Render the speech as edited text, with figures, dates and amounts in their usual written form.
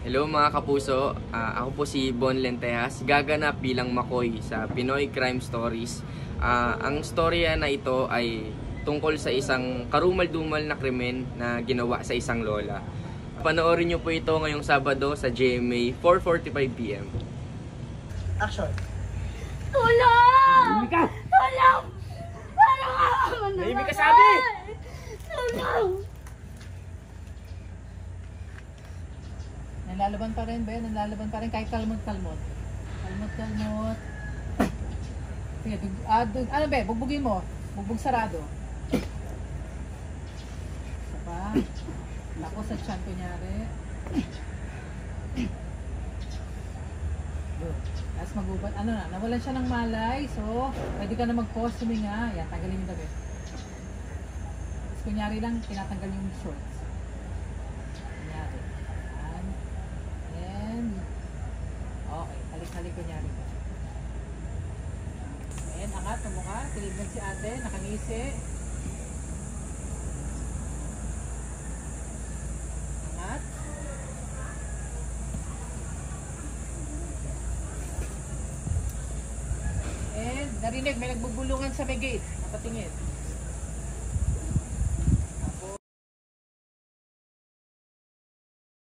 Hello mga kapuso, ako po si Bon Lentejas, gaganap bilang McCoy sa Pinoy Crime Stories. Ang storya na ito ay tungkol sa isang karumal-dumal na krimen na ginawa sa isang lola. Panoorin niyo po ito ngayong Sabado sa GMA 4:45 PM. Action! Tulong! Tulong! Parang ako na May ka sabi! Tulong! Nalalaban pa rin, Ben. Nalalaban pa rin kahit kalmot-kalmot. Kalmot-kalmot. Sige, ano, Ben? Bugbugin mo. Bugbog sarado. Isa pa. Ako sa tiyan, kunyari. Good. Tapos magubat. Ano na, nawalan siya ng malay. So, pwede ka na mag-pause, huminga. Yan, tanggalin yung tabi. Tapos kunyari lang, tinatanggal yung shorts. Kunyari. Yan. Okay, halik-halik kunyari ka. Ayan, angat ang mukha. Tinignan si ate, nakangisi. Angat. And narinig, may nagbubulungan sa may gate. Napatingin.